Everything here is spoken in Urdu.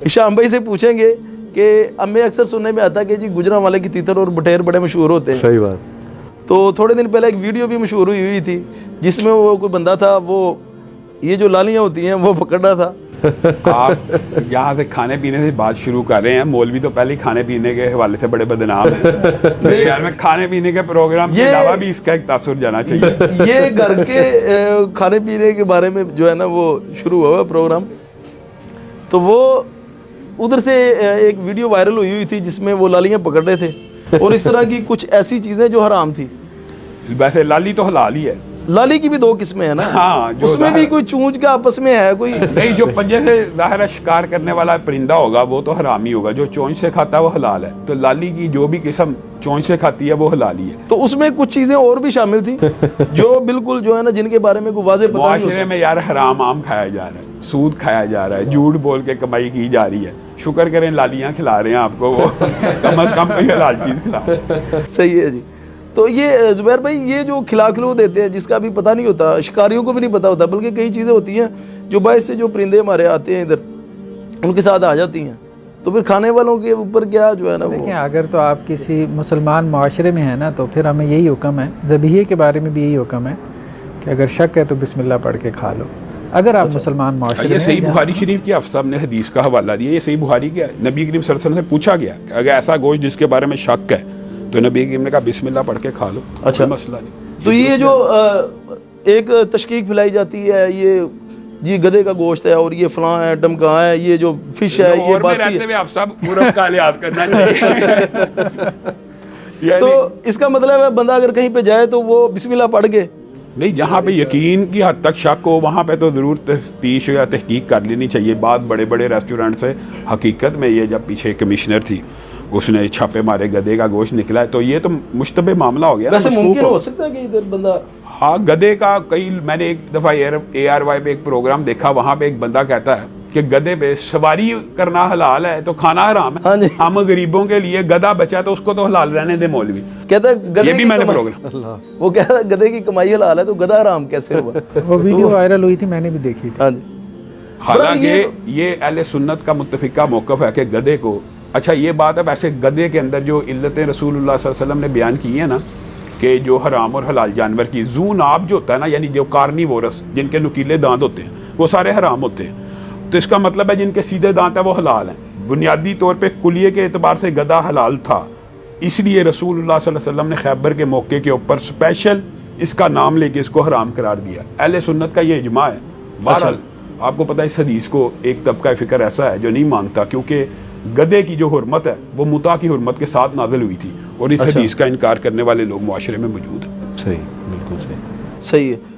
شام بھائی سے پوچھیں گے کہ ہمیں اکثر سننے میں آتا ہے کہ جی گجرانوالے کی تیتر اور بٹیر بڑے مشہور ہوتے ہیں. صحیح بات. تو تھوڑے دن پہلے ایک ویڈیو بھی مشہور ہوئی تھی جس میں وہ کوئی بندہ تھا, وہ یہ جو لالیاں ہوتی ہیں وہ پکڑ رہا تھا. آپ یہاں سے کھانے پینے سے بات شروع کر رہے ہیں. مولوی تو پہلے کھانے پینے کے حوالے سے بڑے بدنام ہیں. میرے خیال میں کھانے پینے کے پروگرام کے علاوہ بھی اس کا ایک تاثر جانا چاہیے. یہ گھر کے کھانے پینے کے بارے میں جو ہے نا وہ شروع ہوا پروگرام. تو وہ ادھر سے ایک ویڈیو وائرل ہوئی تھی جس میں وہ لالیاں پکڑ رہے تھے اور اس طرح کی کچھ ایسی چیزیں جو حرام تھی. ویسے لالی تو حلال ہی ہے. لالی کی بھی دو قسمیں ہیں نا. ہاں, اس میں بھی کوئی چونچ کا آپس میں ہے کوئی نہیں. جو پنجے سے ظاہر ہے شکار کرنے والا پرندہ ہوگا وہ تو حرام ہی ہوگا. جو چونچ سے کھاتا ہے وہ حلال ہے. تو لالی کی جو بھی قسم چونچ سے کھاتی ہے وہ حلال ہی ہے. تو اس میں کچھ چیزیں اور بھی شامل تھیں جو بالکل جو ہے نا جن کے بارے میں کوئی واضح پتہ نہیں ہوتا. معاشرے میں یار حرام عام کھایا جا رہا ہے, سود کھایا جا رہا ہے, جھوٹ بول کے کمائی کی جا رہی ہے. شکر کریں لالیاں کھلا رہے ہیں آپ کو, وہ کم از کم کوئی حلال چیز کھلا رہے ہیں. صحیح ہے جی. تو یہ زبیر بھائی یہ جو کھلو دیتے ہیں جس کا بھی پتہ نہیں ہوتا, شکاریوں کو بھی نہیں پتہ ہوتا, بلکہ کئی چیزیں ہوتی ہیں جو باعث سے جو پرندے ہمارے آتے ہیں ادھر ان کے ساتھ آ جاتی ہیں. تو پھر کھانے والوں کے اوپر کیا جو ہے نا دیکھیں, اگر تو آپ کسی مسلمان معاشرے میں ہیں نا تو پھر ہمیں یہی حکم ہے, ذبیحے کے بارے میں بھی یہی حکم ہے کہ اگر شک ہے تو بسم اللہ پڑھ کے کھا لو. اگر آپ مسلمان معاشرے یہ میں صحیح بخاری شریف کی حافظ صاحب نے حدیث کا حوالہ دیا. یہ صحیح بخاری کیا ہے, نبی کریم صلی اللہ علیہ وسلم سے پوچھا گیا کہ اگر ایسا گوشت جس کے بارے میں شک ہے تو نبی کریم نے کہا بسم اللہ پڑھ کے کھا لو. اچھا, مسئلہ نہیں. تو یہ جو ایک تشکیک پھیلائی جاتی ہے یہ جی گدھے کا گوشت ہے اور یہ فلاں ہے ڈمکا ہے, یہ جو فش ہے یہ باسی ہے, آپ سب عرف کا لحاظ کرنا چاہیے. تو اس کا مطلب ہے بندہ اگر کہیں پہ جائے تو وہ بسم اللہ پڑھ کے نہیں, جہاں پہ یقین کی حد تک شک ہو وہاں پہ تو ضرور تفتیش یا تحقیق کر لینی چاہیے. بات بڑے بڑے ریسٹورینٹ سے حقیقت میں یہ جب پیچھے کمشنر تھی اس نے چھاپے مارے گدھے کا گوشت نکلا ہے تو یہ تو مشتبہ معاملہ ہو گیا. ویسے ممکن ہو سکتا ہے کہ ادھر بندہ ہاں گدھے کا کئی, میں نے ایک دفعہ ARY پہ ایک پروگرام دیکھا, وہاں پہ ایک بندہ کہتا ہے کہ گدھے پہ سواری کرنا حلال ہے تو کھانا حرام ہے. ہم غریبوں کے لیے گدھا بچا تو اس کو تو حلال رہنے دے مولوی. کہتا ہے یہ بھی میں نے پروگرام, وہ کہتا ہے گدھے کی کمائی حلال ہے تو گدھا حرام کیسے ہوا. وہ ویڈیو وائرل ہوئی تھی, میں نے بھی دیکھی تھی. ہاں جی. حالانکہ یہ اہل سنت کا متفقہ موقف ہے کہ گدھے کو, اچھا یہ بات ہے ویسے گدھے کے اندر جو علتیں رسول اللہ صلی اللہ علیہ وسلم نے بیان کی ہیں نا کہ جو حرام اور حلال جانور کی زو ناب جو ہوتا ہے نا, یعنی جو کارنیورس جن کے نکیلے دانت ہوتے ہیں وہ سارے حرام ہوتے ہیں. تو اس کا مطلب ہے جن کے سیدھے دانت ہیں وہ حلال ہیں. بنیادی طور پہ کلیے کے اعتبار سے گدھا حلال تھا, اس لیے رسول اللہ صلی اللہ علیہ وسلم نے خیبر کے موقع کے اوپر اسپیشل اس کا نام لے کے اس کو حرام قرار دیا. اہل سنت کا یہ اجماع ہے. بہرحال آپ کو پتہ ہے اس حدیث کو ایک طبقہ فکر ایسا ہے جو نہیں مانتا, کیونکہ گدھے کی جو حرمت ہے وہ متا کی حرمت کے ساتھ نازل ہوئی تھی اور اس حدیث کا انکار کرنے والے لوگ معاشرے میں موجود ہیں. صحیح, بالکل صحیح. صحیح ہے.